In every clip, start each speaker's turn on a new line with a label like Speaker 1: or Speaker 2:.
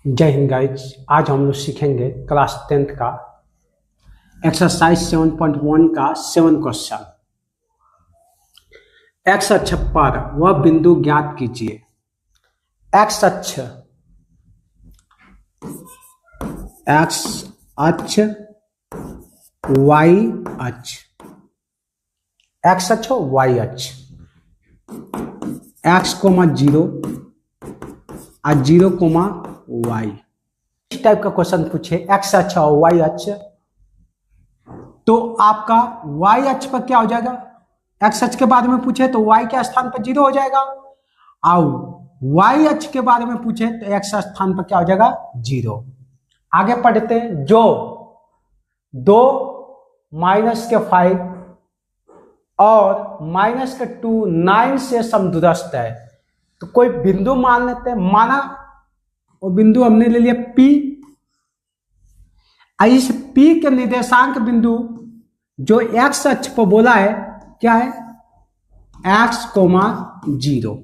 Speaker 1: जय हिंद गाइज। आज हम लोग सीखेंगे क्लास 10th का एक्सरसाइज 7.1 का 7 क्वेश्चन। एक्स अक्ष पर वह बिंदु ज्ञात कीजिए। एक्स अक्ष वाई अक्ष, एक्स अक्ष वाई अक्ष, एक्स कोमा 0 और 0 कोमा वाई। इस टाइप का क्वेश्चन पूछे एक्स अक्ष और वाई अक्ष, तो आपका वाई अक्ष पर क्या हो जाएगा? एक्स अक्ष के बारे में पूछे तो वाई के स्थान पर 0 हो जाएगा, और वाई अक्ष के बारे में पूछे तो एक्स स्थान पर क्या हो जाएगा? 0। आगे पढ़ते हैं। जो 2 -5 और -2 9 से समदूरस्थ है, तो कोई बिंदु मान लेते हैं। माना वो बिंदु हमने ले लिया P। इस P के निर्देशांक बिंदु जो एक्स अक्ष पर बोला है क्या है? x, 0।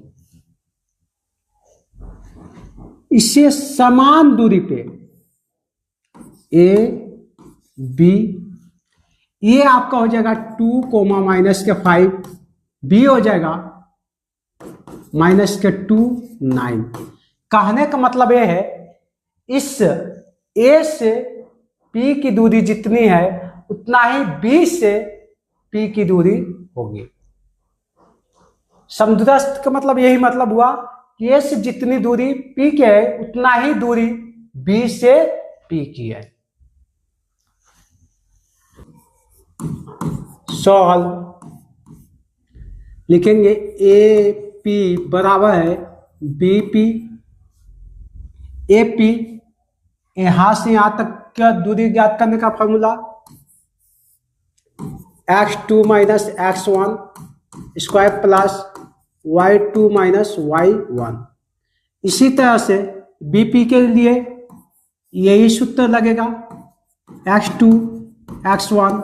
Speaker 1: इससे समान दूरी पे A, B, ये आपका हो जाएगा 2, -5, B हो जाएगा -2, 9। कहने का मतलब यह है इस A से P की दूरी जितनी है उतना ही B से P की दूरी होगी। समदूरस्थ का मतलब यही मतलब हुआ कि A से जितनी दूरी P की है उतना ही दूरी B से P की है। सॉल्व लिखेंगे AP बराबर है BP। AP यहां से यहां तक क्या दूरी ज्ञात करने का formula? x2 - x1 square plus y2 - y1। इसी तरह से BP के लिए यही सूत्र लगेगा, x2 x1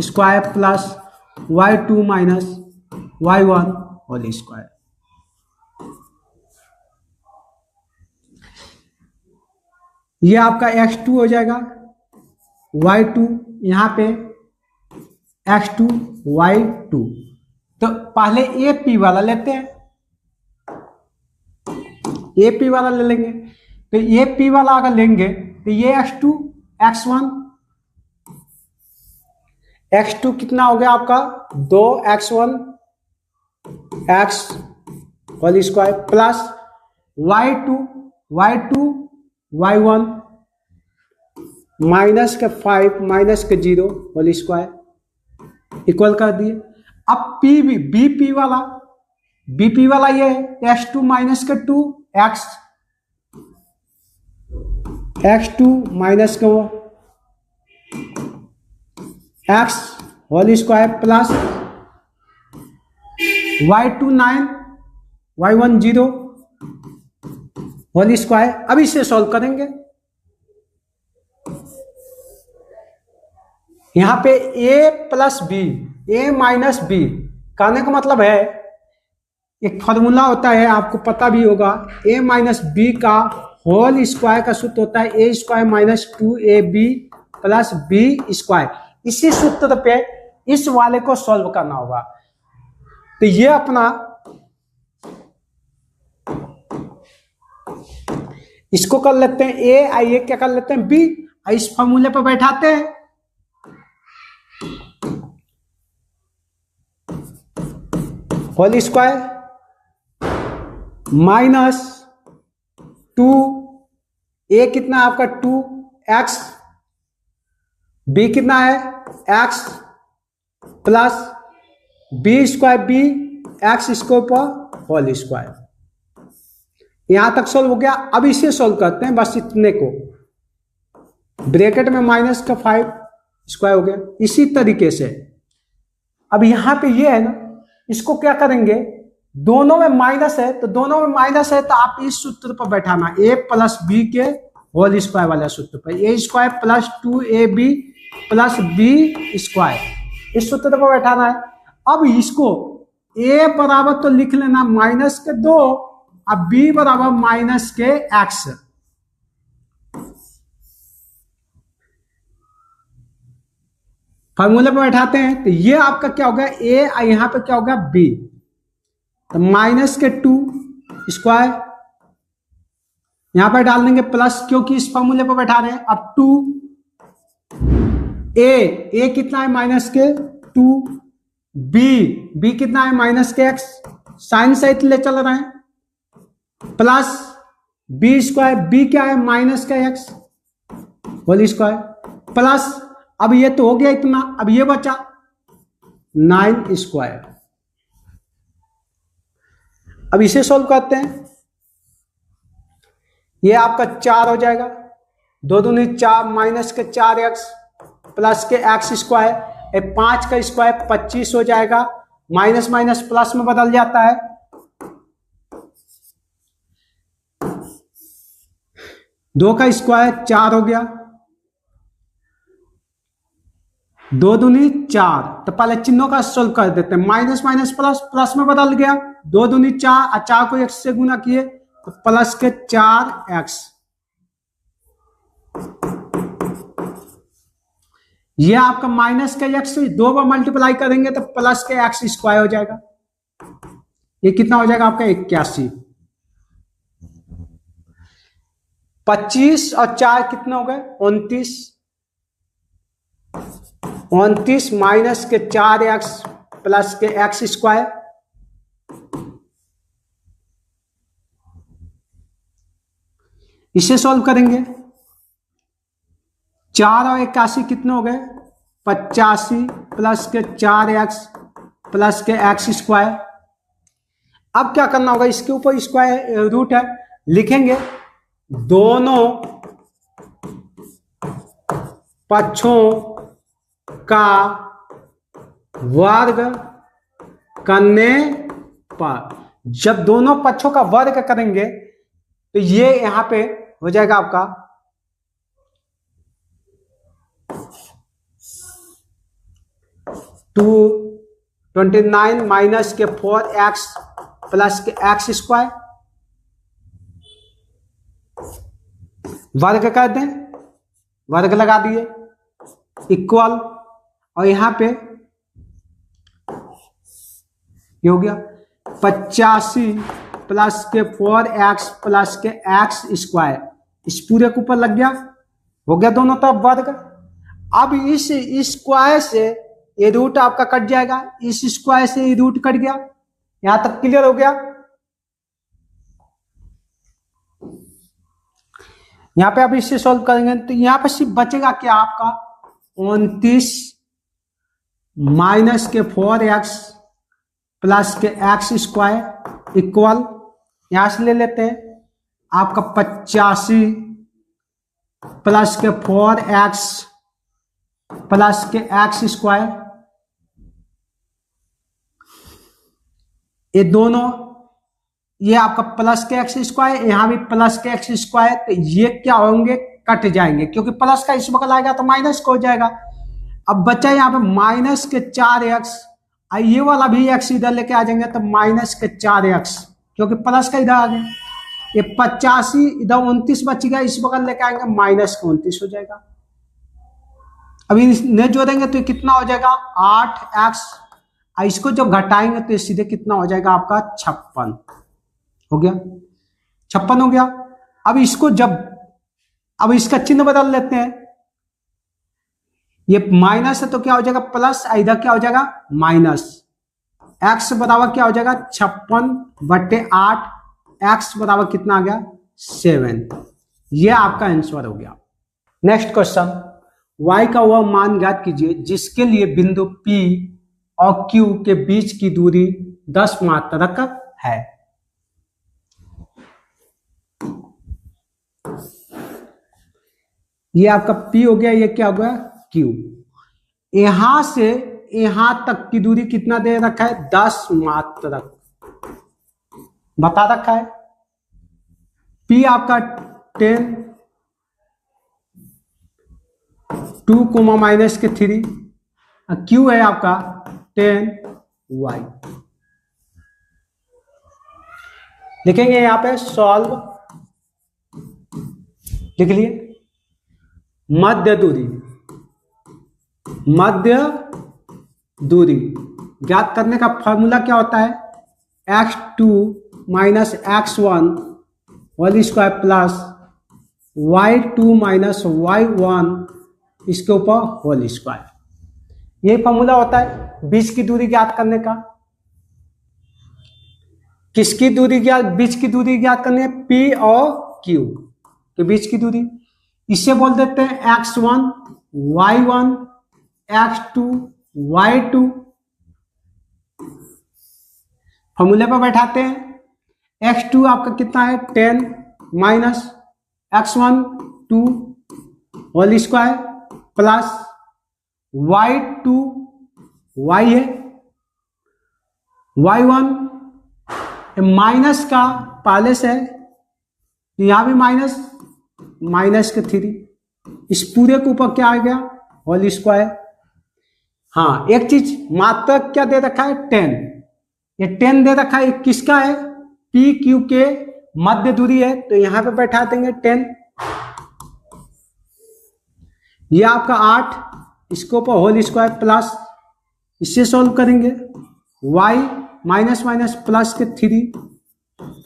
Speaker 1: square plus y2 - y1 whole square. ये आपका x2 हो जाएगा, y2 यहां पे x2 y2। तो पहले AP वाला लेते हैं, AP वाला ले लेंगे। तो AP वाला अगर लेंगे तो ये x2 x1, x2 कितना हो गया आपका? 2x1 x whole square plus y2 y1 -5 -0 whole square equal कर दिए। अब BP वाला ये है x2 - 2 x2 x whole square plus y2 9 y1 0 whole square. अब इसे सॉल्व करेंगे। यहां पे A plus B, A minus B, कहने का मतलब है एक फॉर्मूला होता है, आपको पता भी होगा, A माइनस B का होल स्क्वायर का सूत्र होता है A square -2AB plus B square. इसी सूत्र पे इस वाले को सॉल्व करना होगा। तो ये अपना इसको कर लेते हैं A, आइए क्या कर लेते हैं B, इस फॉर्मूले पर बैठाते हैं। होल स्क्वायर -2, A कितना आपका 2x, B कितना है x plus B square B x square पर होल स्क्वायर। यहां तक सोल्व हो गया। अब इसे सोल्व करते हैं, बस इतने को, ब्रैकेट में -5 स्क्वायर हो गया। इसी तरीके से अब यहां पे ये है ना, इसको क्या करेंगे? दोनों में माइनस है, तो दोनों में माइनस है तो आप इस सूत्र पर बैठाना, A प्लस B के होल स्क्वायर वाले सूत्र पर, A square plus 2AB plus B square, इस सूत्र पर बैठाना है। अब इसको A बराबर तो लिख लेना -2, अब B बराबर -x। फॉर्मूले पे बैठाते हैं तो ये आपका क्या होगा ए और यहां पे क्या होगा बी, तो माइनस के 2 स्क्वायर यहां पर डाल देंगे प्लस, क्योंकि इस फॉर्मूले पे बैठा रहे हैं। अब 2 ए कितना है माइनस के 2, बी कितना है माइनस के एक्स, साइन सहित ले चल रहे हैं, प्लस बी स्क्वायर, बी क्या है माइनस का एक्स होल स्क्वायर, प्लस अब ये तो हो गया इतना, अब ये बचा 9 स्क्वायर। अब इसे सॉल्व करते हैं, ये आपका 4 हो जाएगा, 2 दूनी 4 माइनस के 4x प्लस के एक्स स्क्वायर, 5 का स्क्वायर 25 हो जाएगा, माइनस माइनस प्लस में बदल जाता है, 2 का स्क्वायर 4 हो गया, 2 दूनी 4, तो पहले चिन्हों का सोल्व कर देते हैं, माइनस माइनस प्लस, प्लस में बदल गया, 2 दूनी 4 और 4 को x से गुना किए तो प्लस के 4x, ये आपका माइनस के x से 2 बार मल्टीप्लाई करेंगे तो प्लस के एक्स स्क्वायर हो जाएगा, ये कितना हो जाएगा आपका 81, 25 और 4 कितने हो गए 29, 29 माइनस के 4x प्लस के एक्स स्क्वायर, इसे सॉल्व करेंगे, 4 और 81 कितने हो गए 85 प्लस के 4x प्लस के एक्स स्क्वायर। अब क्या करना होगा, इसके ऊपर स्क्वायर रूट है, लिखेंगे दोनों पक्षों का वर्ग करने पर, जब दोनों पक्षों का वर्ग करेंगे तो ये यहां पे हो जाएगा आपका 229 माइनस के 4x प्लस के एक्स स्क्वायर, वर्ग कर दें, वर्ग लगा दिए, इक्वल, और यहां पे ये हो गया 85 प्लस के 4x प्लस के एक्स स्क्वायर, इस पूरे के ऊपर लग गया, हो गया दोनों तरफ वर्ग। अब इस स्क्वायर से ये रूट आपका कट जाएगा, इस स्क्वायर से ये रूट कट गया, यहां तक क्लियर हो गया। यहां पे आप इससे सॉल्व करेंगे तो यहां पे सिर्फ बचेगा क्या आपका 29 माइनस के 4x प्लस के एक्स स्क्वायर इक्वल, यहां से ले लेते हैं आपका 85 प्लस के 4x प्लस के एक्स स्क्वायर, ये दोनों, ये आपका प्लस के एक्स स्क्वायर, यहां भी प्लस के एक्स स्क्वायर, तो ये क्या होंगे कट जाएंगे, क्योंकि प्लस का इस बगल आएगा तो माइनस को हो जाएगा। अब बचा यहाँ पे माइनस के 4x, ये वाला भी x इधर लेके आ जाएंगे तो माइनस के 4x, क्योंकि प्लस का इधर आ गया, ये 85 इधर 29 बच गया, इस बगल लेके आएंगे माइनस के 29 हो जाएगा। अभी इन्हें जोड़ेंगे तो कितना हो जाएगा 8x, इसको जब घटाएंगे तो सीधे कितना हो जाएगा आपका 56 हो गया, 56 हो गया। अब इसको जब, अब इसका चिन्ह बदल लेते हैं, ये माइनस है तो क्या हो जाएगा प्लस, इधर क्या हो जाएगा माइनस, x बराबर क्या हो जाएगा 56/8, x बराबर कितना आ गया 7, ये आपका आंसर हो गया। नेक्स्ट क्वेश्चन, y का वह मान ज्ञात कीजिए जिसके लिए बिंदु P और Q के बीच की दूरी 10 मात्रक है। ये आपका P हो गया, ये क्या हो गया Q, यहां से यहां तक की दूरी कितना दे रखा है 10 मात्रक बता रखा है। P आपका 10, 2 माइनस के 3, Q है आपका 10y। लिखेंगे यहां पे सॉल्व, लिख लिए मध्य दूरी, मध्य दूरी ज्ञात करने का फॉर्मूला क्या होता है, x2 minus x1 whole square plus y2 minus y1 इसके ऊपर होल स्क्वायर। ये फॉर्मूला होता है बीच की दूरी ज्ञात करने का। किसकी दूरी ज्ञात, बीच की दूरी ज्ञात करनी है, P और Q के बीच की दूरी। इसे बोल देते हैं x1 y1 x2 y2। फॉर्मूले पर बैठाते हैं। x2 आपका कितना है 10 minus x1 2 whole square plus y2 y है, y1 माइनस का पहले से है, यहां भी माइनस, माइनस के 3, इस पूरे के ऊपर क्या आ गया होल स्क्वायर। हाँ एक चीज मात्रक क्या दे रखा है 10, ये 10 दे रखा है, किसका है पी क्यू के मध्य दूरी है, तो यहां पे बैठा देंगे 10। ये आपका 8 इसके ऊपर होल स्क्वायर प्लस, इससे सॉल्व करेंगे y माइनस माइनस प्लस के 3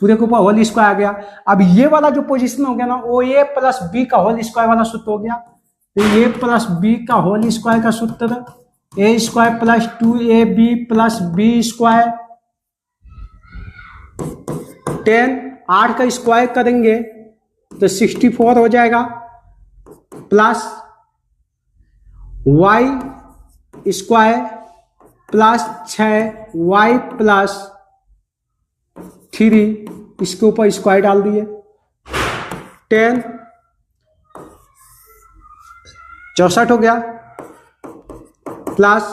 Speaker 1: पूरे के ऊपर होल स्क्वायर आ गया। अब ये वाला जो पोजीशन हो गया ना वो a प्लस बी का होल स्क्वायर वाला सूत्र हो गया। तो a प्लस बी का होल स्क्वायर का सूत्र a square plus 2ab plus B square 10, 8 का स्क्वायर करेंगे तो 64 हो जाएगा plus y square plus 6y plus 3 इसके ऊपर स्क्वायर डाल दिए 10 64 हो गया plus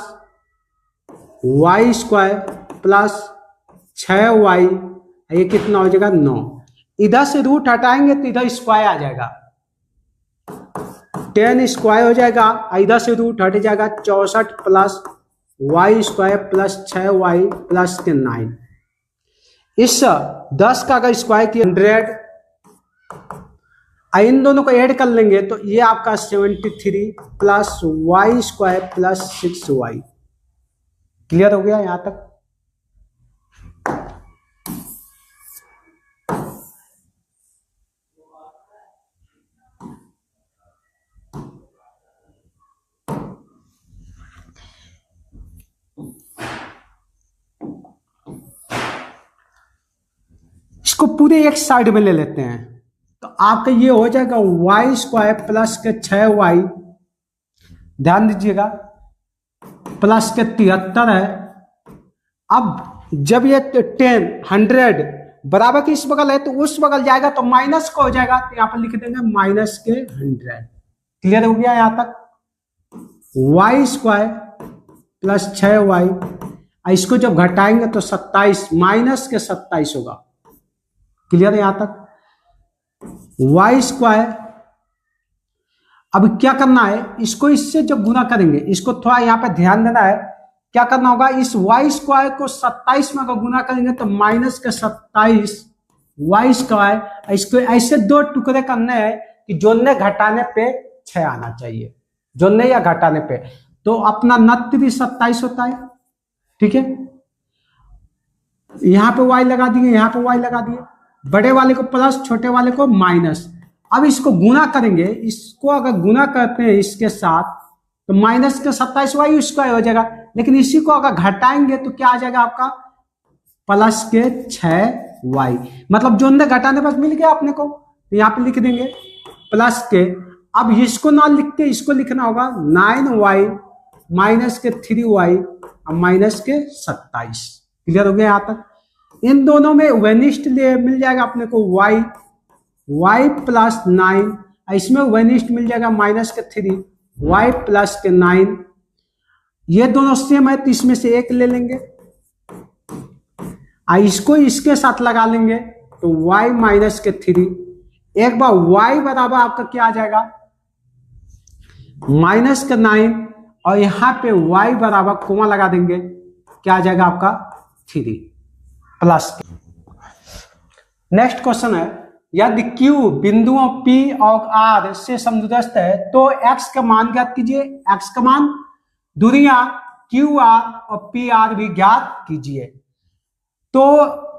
Speaker 1: y square plus 6y, ये कितना हो जाएगा 9। इधर से रूट हटाएंगे तो इधर स्क्वायर आ जाएगा, 10 स्क्वायर हो जाएगा, इधर से रूट हट जाएगा 64 plus y square plus 6y plus 9। इस 10 का अगर स्क्वायर किया 100, इन दोनों को ऐड कर लेंगे तो ये आपका 73 plus y square plus 6y। Clear हो गया यहां तक। इसको पूरे एक साइड में ले लेते हैं तो आपका ये हो जाएगा y स्क्वायर प्लस के 6y, ध्यान दीजिएगा प्लस के 73 है। अब जब ये 10 100 बराबर के इस बगल है तो उस बगल जाएगा तो माइनस का हो जाएगा, तो यहां पर लिख देंगे माइनस के 100। क्लियर हो गया यहां तक। y स्क्वायर प्लस 6y, इसको जब घटाएंगे तो 27 माइनस के 27 होगा। क्लियर है यहां तक। y स्क्वायर, अब क्या करना है, इसको इससे जब गुना करेंगे, इसको थोड़ा यहां पे ध्यान देना है, क्या करना होगा, इस y स्क्वायर को 27 में अगर गुना करेंगे तो माइनस के 27 y स्क्वायर, इसको ऐसे 2 टुकड़े करने हैं कि जोड़ने घटाने पे 6 आना चाहिए, जोड़ने या घटाने पे, तो अपना 29 27 होता है। ठीक है, यहां पे y लगा दिए, यहां पे y लगा दिए, बड़े वाले को प्लस छोटे वाले को माइनस। अब इसको गुना करेंगे, इसको अगर गुना करते हैं इसके साथ तो माइनस के 27 y स्क्वायर हो जाएगा, लेकिन इसी को अगर घटाएंगे तो क्या आ जाएगा आपका प्लस के 6y, मतलब जो अंदर घटाने पर मिल गया अपने को, तो यहाँ पे लिख देंगे प्लस के। अब इसको ना लिखते इसको लिखना होगा 9y माइनस के 3y और माइनस के 27। क्लियर हो गया यहाँ तक। इन दोनों में वेनिस्ट ले मिल जाएगा अपने को y प्लस 9, इसमें वेनिस्ट मिल जाएगा माइनस के 3 y प्लस के 9। ये दोनों सेम है तो इसमें से एक ले लेंगे, इसको इसके साथ लगा लेंगे तो y माइनस के 3। एक बार y बराबर आपका क्या आ जाएगा माइनस के 9, और यहां पे y बराबर कोमा लगा देंगे, क्या आ जाएगा आपका 3 प्लस। नेक्स्ट क्वेश्चन है, यदि Q बिंदुओं P और R से समदूरस्थ है तो x का मान ज्ञात कीजिए। x का मान दूरियां क्यू आर और पी आर भी ज्ञात कीजिए। तो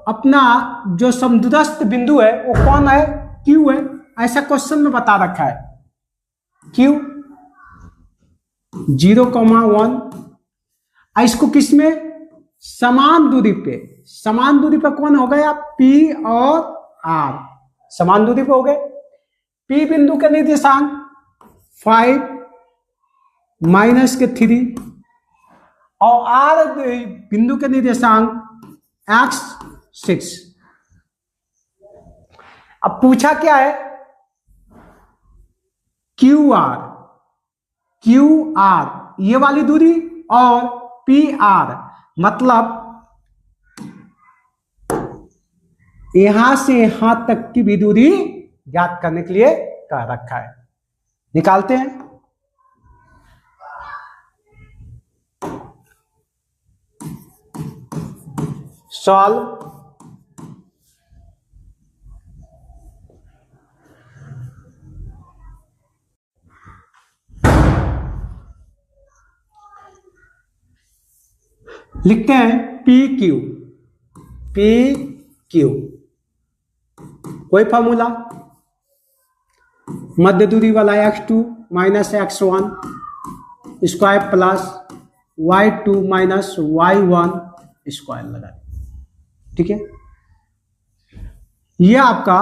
Speaker 1: अपना जो समदूरस्थ बिंदु है वो कौन है? क्यू है। ऐसा क्वेश्चन में बता रखा है। क्यू 0,1। इसको किसमें? समान दूरी पे। समान दूरी पे कौन हो गया? पी और आर समान दूरी पे हो गए। पी बिंदु के निर्देशांक 5 -3 और आर बिंदु के निर्देशांक x6। अब पूछा क्या है? क्यू आर ये वाली दूरी और पी आर मतलब यहां से यहां तक की भी दूरी ज्ञात करने के लिए कह रखा है। निकालते हैं। सॉल्व। लिखते हैं पी क्यू कोई फॉर्मूला? मध्य दूरी वाला x2 - x1 square plus y2 - y1 square लगा। ठीक है, ये आपका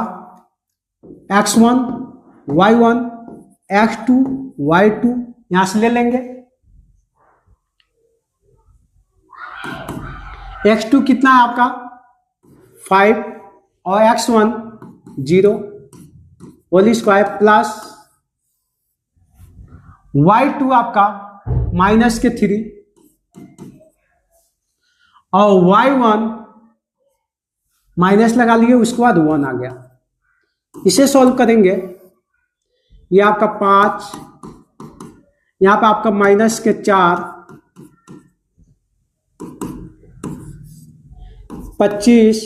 Speaker 1: x1 y1 x2 y2 यहां से ले लेंगे। x2 कितना है आपका? 5 और x1 0 whole square plus y2 आपका -3 और y1 माइनस लगा लिए, उसके बाद 1 आ गया। इसे सॉल्व करेंगे। ये आपका 5, यहां पे आपका -4 25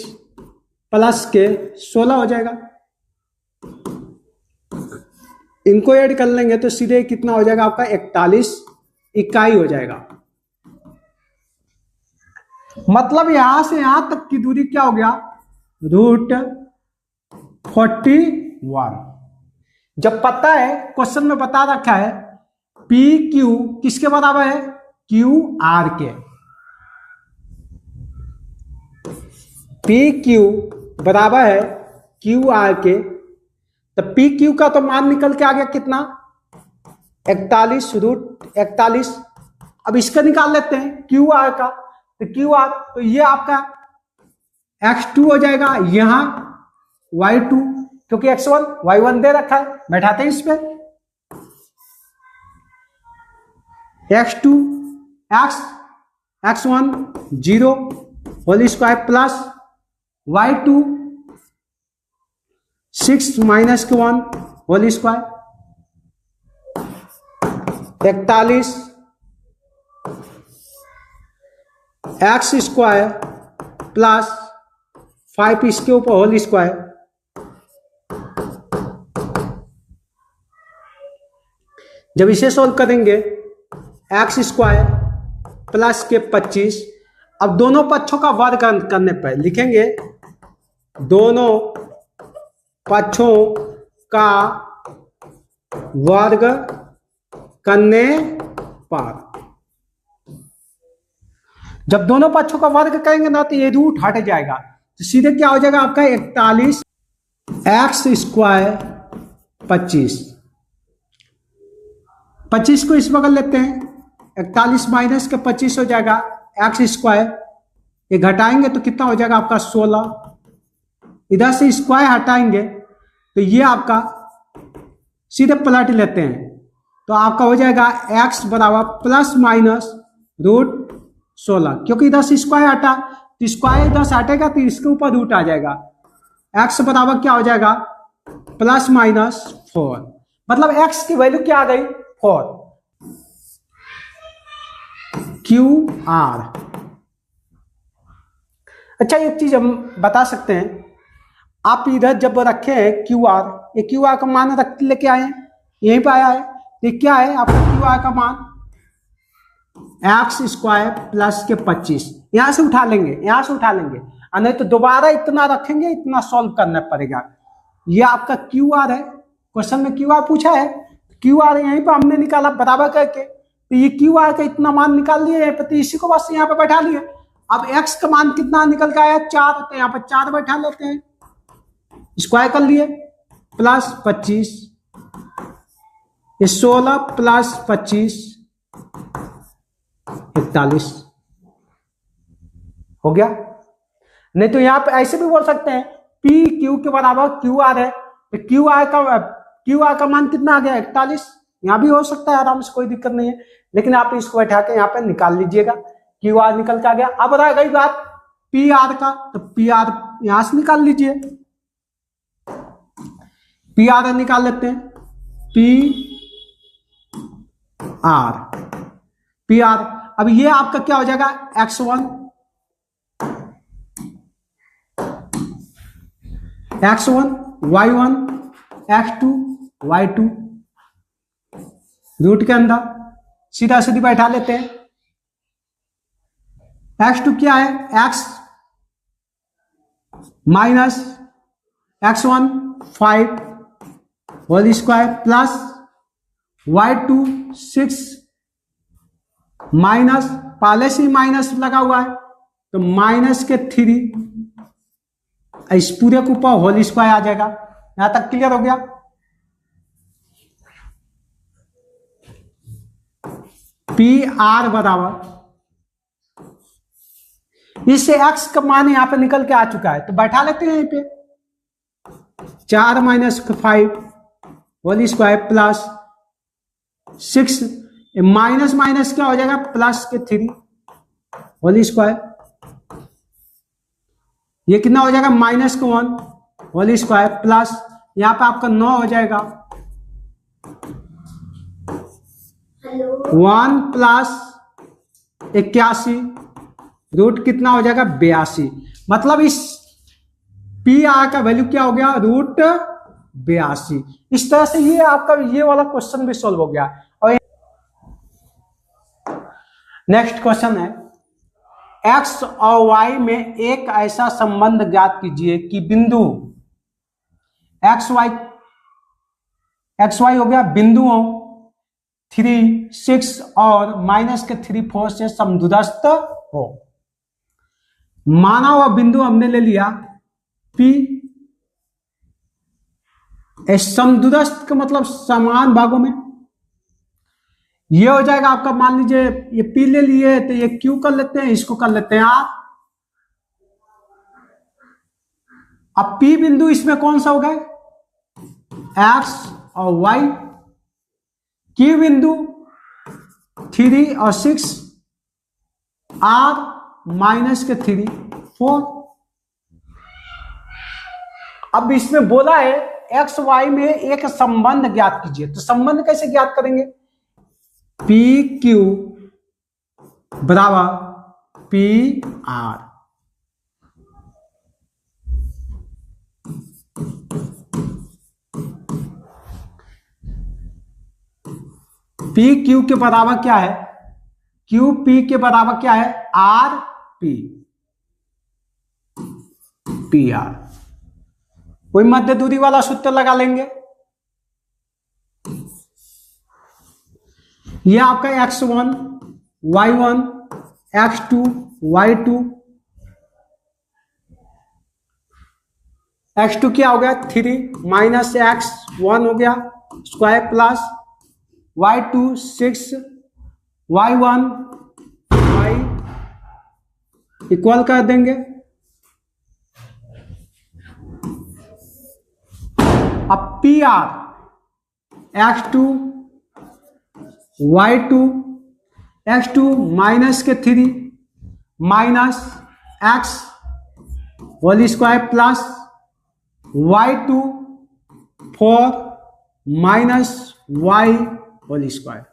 Speaker 1: प्लस के 16 हो जाएगा। इनको ऐड कर लेंगे तो सीधे कितना हो जाएगा आपका? 41 इकाई हो जाएगा। मतलब यहां से यहां तक की दूरी क्या हो गया? √41। जब पता है, क्वेश्चन में बता रखा है पी क्यू किसके बराबर है? क्यू आर के। पी क्यू बराबर है क्यू आर के। तो पी क्यू का तो मान निकल के आ गया कितना? 41√41। अब इसका निकाल लेते हैं क्यू आर का। तो क्यू आर तो ये आपका x2 हो जाएगा, यहां y2 क्योंकि x1 y1 दे रखा है। बैठाते हैं इस पे। x2 x1 0 whole square plus y2 6 - 1 whole square 41 x square plus 5 इसके ऊपर होल स्क्वायर। जब इसे सॉल्व करेंगे x स्क्वायर प्लस के 25। अब दोनों पक्षों का वर्ग करने पर लिखेंगे दोनों पक्षों का वर्ग करने पर। जब दोनों पक्षों का वर्ग करेंगे ना तो ये रूट हट जाएगा। तो सीधे क्या हो जाएगा आपका? 41 x स्क्वायर 25 को इस बगल लेते हैं। 41 माइनस के 25 हो जाएगा एक्स स्क्वायर। ये घटाएंगे तो कितना हो जाएगा आपका? 16। इधर से स्क्वायर हटाएंगे तो ये आपका सीधे पलट लेते हैं तो आपका हो जाएगा x बराबर प्लस माइनस √16। क्योंकि इधर से स्क्वायर हटा तो स्क्वायर इधर से हटेगा तो इसके ऊपर रूट आ जाएगा। x बराबर क्या हो जाएगा? Plus minus 4। मतलब x की वैल्यू क्या आ गई? 4। Q R. अच्छा, एक चीज हम बता सकते हैं, आप इधर जब रखे हैं क्यू आर, ये क्यू आर का मान रख लेके आए हैं, यहीं पे आया है। ये क्या है आपका क्यू आर का मान? एक्स स्क्वायर प्लस के 25 यहां से उठा लेंगे, यहां से उठा लेंगे, और नहीं तो दोबारा इतना रखेंगे, इतना सॉल्व करना पड़ेगा। ये आपका क्यू आर है, क्वेश्चन में क्यू आर पूछा है, क्यू आर यहीं पर हमने निकाला बराबर करके, तो ये क्यू आर का इतना मान निकाल लिए यहाँ पे, तो इसी को बस यहाँ पे बैठा लिए। अब एक्स का मान कितना निकल के आया 4, तो यहाँ पर 4 बैठा लेते हैं, स्क्वायर कर लिए, प्लस 25, 16 प्लस 25 41 हो गया। नहीं तो यहां पे ऐसे भी बोल सकते हैं पी क्यू के बराबर क्यू आर है, तो क्यू आर का मान कितना आ गया 41, यहां भी हो सकता है आराम से, कोई दिक्कत नहीं है, लेकिन आप इसको बैठा के यहाँ पे निकाल लीजिएगा, क्यू आर निकल के आ गया। अब रह गई बात पी आर का, तो पी आर यहां से निकाल लीजिए, पी आर निकाल लेते हैं, पी आर। अब ये आपका क्या हो जाएगा x1 y1 x2 y2, root के अंदर सीधा सीधी बैठा लेते हैं। x2 क्या है, x minus x1 5 whole square plus y2 6 minus, पहले से ही माइनस लगा हुआ है तो माइनस के 3, इस पूरे के ऊपर होल स्क्वायर आ जाएगा। यहां तक क्लियर हो गया। पी आर बराबर, इससे एक्स का मान यहां पे निकल के आ चुका है, तो बैठा लेते हैं यहीं पे 4 minus 5 whole square plus 6, minus minus क्या हो जाएगा प्लस के 3 होल स्क्वायर, ये कितना हो जाएगा माइनस के 1 होल स्क्वायर प्लस यहां पे आपका 9 हो जाएगा 1 प्लस 81, रूट कितना हो जाएगा 82, मतलब इस पी आर का वैल्यू क्या हो गया रूट 82। इस तरह से ये आपका ये वाला क्वेश्चन भी सॉल्व हो गया। और नेक्स्ट क्वेश्चन है, एक्स और वाई में एक ऐसा संबंध ज्ञात कीजिए कि बिंदु एक्स वाई हो गया बिंदुओं 3, 6 और माइनस के 3, 4 से समदूरस्थ हो। माना हुआ बिंदु हमने ले लिया P, समदूरस्थ का मतलब समान भागों में, ये हो जाएगा आपका, मान लीजिए ये P ले लिए तो ये Q कर लेते हैं, इसको कर लेते हैं R। अब P बिंदु इसमें कौन सा होगा X और Y, Q बिंदु 3 और 6, R माइनस के 3, 4। अब इसमें बोला है एक्स वाई में एक संबंध ज्ञात कीजिए, तो संबंध कैसे ज्ञात करेंगे, पी क्यू बराबर पी आर। पी क्यू के बराबर क्या है, क्यू पी के बराबर क्या है आर पी, पी आर। कोई मध्य दूरी वाला सूत्र लगा लेंगे, ये आपका x1 y1 x2 y2, x2 क्या हो गया 3 माइनस x1 हो गया square plus y2 6 y1 y equal कर देंगे। अब P R x2 y2 x2 minus के 3 minus x whole square plus y2 4 minus y whole square.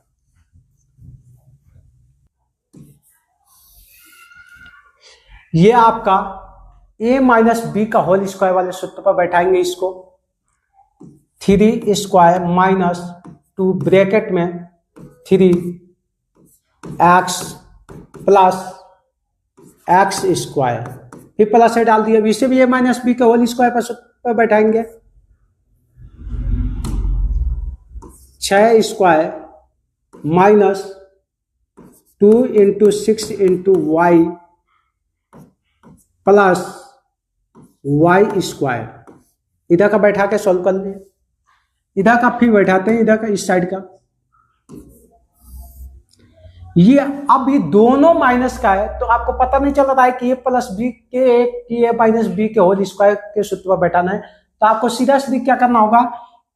Speaker 1: ये आपका a माइनस बी का होल स्क्वायर वाले सूत्र पर बैठाएंगे इसको, 3 स्क्वायर माइनस 2 ब्रैकेट में 3 एक्स प्लस एक्स स्क्वायर, फिर प्लस से डाल दिया, इसे भी ए माइनस बी के होल स्क्वायर पर बैठाएंगे। 6 square minus 2 into 6 into Y plus Y square, इधर का बैठा के सॉल्व कर लें, इधर का फिर बैठाते हैं, इधर का इस साइड का। ये अब ये दोनों माइनस का है तो आपको पता नहीं चल रहा है कि ए प्लस बी के ए माइनस बी के होल स्क्वायर के सूत्र पर बैठाना है, तो आपको सीधा सीधा क्या करना होगा,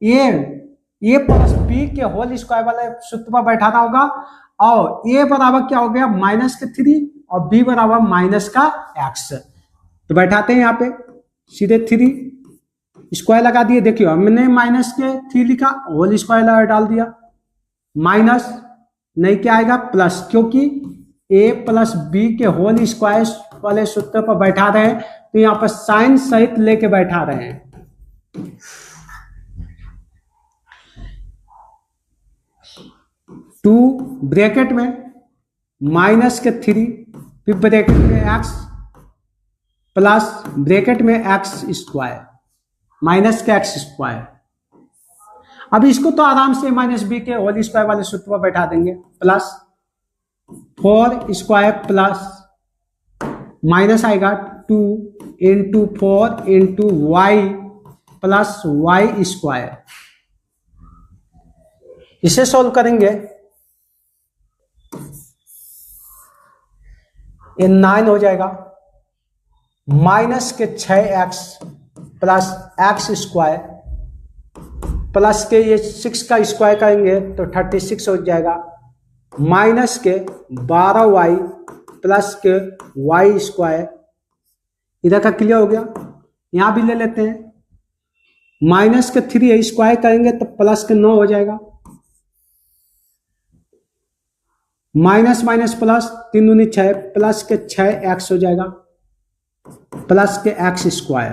Speaker 1: ए प्लस बी के होल स्क्वायर वाले सूत्र पर बैठाना होगा, और ए बराबर क्या हो गया माइनस के 3 और बी बराबर माइनस का एक्स। तो बैठाते हैं यहाँ पे सीधे 3 स्क्वायर लगा दिए, देखियो हमने माइनस के 3 लिखा, होल स्क्वायर डाल दिया, माइनस नहीं क्या आएगा प्लस, क्योंकि ए प्लस बी के होल स्क्वायर वाले सूत्र पर बैठा रहे हैं तो यहां पर साइन सहित लेके बैठा रहे हैं। टू ब्रैकेट में माइनस के 3, फिर ब्रैकेट में एक्स प्लस ब्रैकेट में एक्स स्क्वायर माइनस के एक्स स्क्वायर। अब इसको तो आराम से माइनस बी के होल स्क्वायर वाले सूत्र पर बैठा देंगे, प्लस 4 स्क्वायर प्लस माइनस आएगा 2 into 4 into Y plus Y square. इसे सॉल्व करेंगे, ये 9 हो जाएगा, माइनस के 6x plus X square plus के ये 6 का स्क्वायर करेंगे तो 36 हो जाएगा, माइनस के 12y प्लस के y स्क्वायर, इधर का क्लियर हो गया। यहां भी ले लेते हैं, माइनस के 3 स्क्वायर करेंगे तो प्लस के 9 हो जाएगा, माइनस माइनस प्लस 3 दूनी 6 प्लस के 6x हो जाएगा प्लस के एक्स स्क्वायर,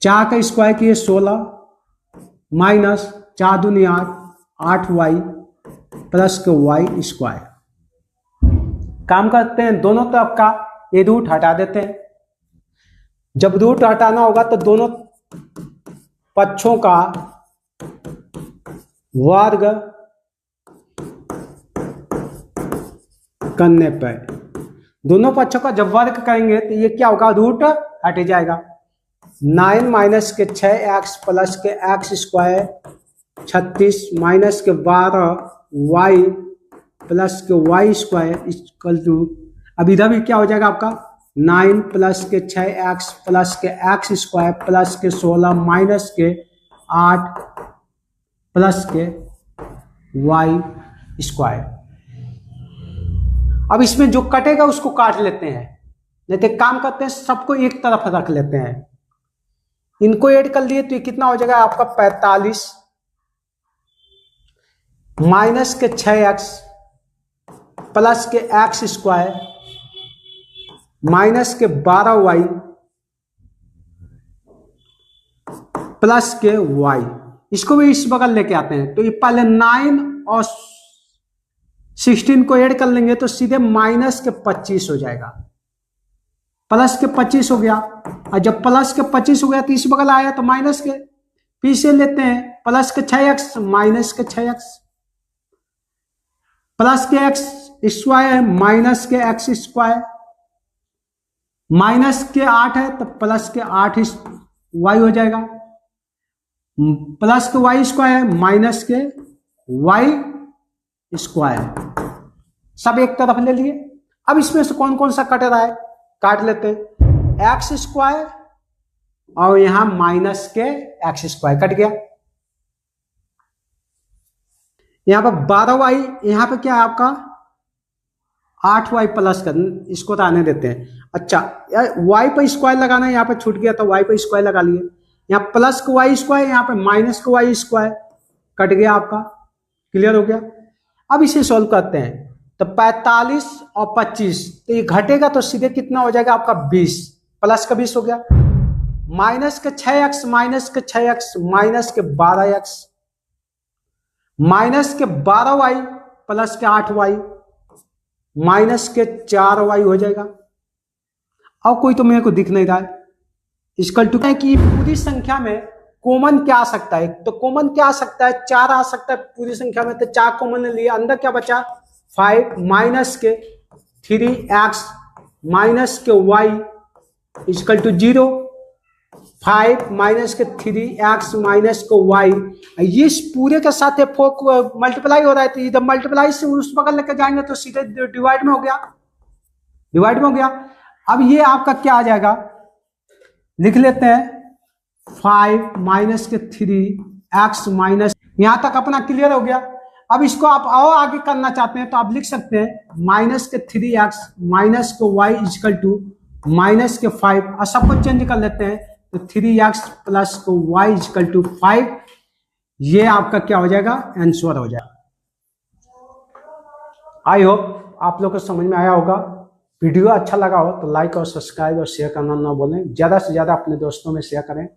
Speaker 1: 4 का स्क्वायर किए 16 माइनस 4 दूनी 8y प्लस के y स्क्वायर। काम करते हैं, दोनों तरफ का ये रूट हटा देते हैं। जब रूट हटाना होगा तो दोनों पक्षों का वर्ग करने पर, दोनों पक्षों का जब वर्ग करेंगे तो ये क्या होगा, रूट हट जाएगा। 9 माइनस के 6x प्लस के एक्स स्क्वायर 36 माइनस के 12y प्लस के y स्क्वायर इक्वल टू, अब इधर भी क्या हो जाएगा आपका 9 प्लस के 6x प्लस के एक्स स्क्वायर प्लस के 16 माइनस के 8 प्लस के y स्क्वायर। अब इसमें जो कटेगा उसको काट लेते हैं, नहीं तो काम करते हैं सबको एक तरफ रख लेते हैं, इनको ऐड कर लिए तो ये कितना हो जाएगा आपका 45 माइनस के 6x प्लस के एक्स स्क्वायर माइनस के 12y प्लस के y, इसको भी इस बगल लेके आते हैं तो ये पहले 9 और 16 को ऐड कर लेंगे तो सीधे माइनस के 25 हो जाएगा, प्लस के 25 हो गया, और जब प्लस के 25 हो गया तो इस बगल आया तो माइनस के, फिर से लेते हैं प्लस के 6x माइनस के 6x प्लस के एक्स स्क्वायर माइनस के एक्स स्क्वायर, माइनस के 8 है तो प्लस के 8 y हो जाएगा, प्लस के y स्क्वायर माइनस के y स्क्वायर, सब एक तरफ ले लिए। अब इसमें से कौन कौन सा कट रहा है काट लेते हैं, एक्स स्क्वायर और यहां माइनस के एक्स स्क्वायर कट गया, यहां पर 12y, यहां पे क्या है आपका 8y प्लस कर, इसको तो आने देते हैं। अच्छा y पर स्क्वायर लगाना है, यहां पे छूट गया तो y पर स्क्वायर लगा लिए, यहाँ प्लस का y स्क्वायर यहाँ पे माइनस का y स्क्वायर कट गया आपका, क्लियर हो गया। अब इसे सॉल्व करते हैं तो 45 और 25 तो ये घटेगा तो सीधे कितना हो जाएगा आपका 20, प्लस का 20 हो गया, माइनस के 6x माइनस के 12x माइनस के 12y प्लस के 8y माइनस के 4y हो जाएगा। अब कोई तो मेरे को दिख नहीं रहा है। इसकल टू है कि पूरी संख्या में कॉमन क्या आ सकता है, तो कॉमन क्या आ सकता है, 4 आ सकता है पूरी संख्या में, तो 4 कॉमन ले लिया, अंदर क्या बचा 5 माइनस के 3x माइनस के y इक्वल टू 0, 5 माइनस के 3x माइनस को y, ये इस पूरे के साथ मल्टीप्लाई हो रहा है, तो इधर मल्टीप्लाई से उस बगल लेकर जाएंगे तो सीधे डिवाइड में हो गया, डिवाइड में हो गया। अब ये आपका क्या आ जाएगा, लिख लेते हैं 5 माइनस के 3x माइनस, यहां तक अपना क्लियर हो गया। अब इसको आप और आगे करना चाहते हैं तो आप लिख सकते हैं माइनस के 3x माइनस के y इक्वल टू माइनस के 5, और सबको चेंज कर लेते हैं तो 3x प्लस को y इक्वल टू 5, ये आपका क्या हो जाएगा, आंसर हो जाएगा। आई होप आप लोग को समझ में आया होगा। वीडियो अच्छा लगा हो तो लाइक और सब्सक्राइब और शेयर करना ना भूलें, ज्यादा से ज्यादा अपने दोस्तों में शेयर करें।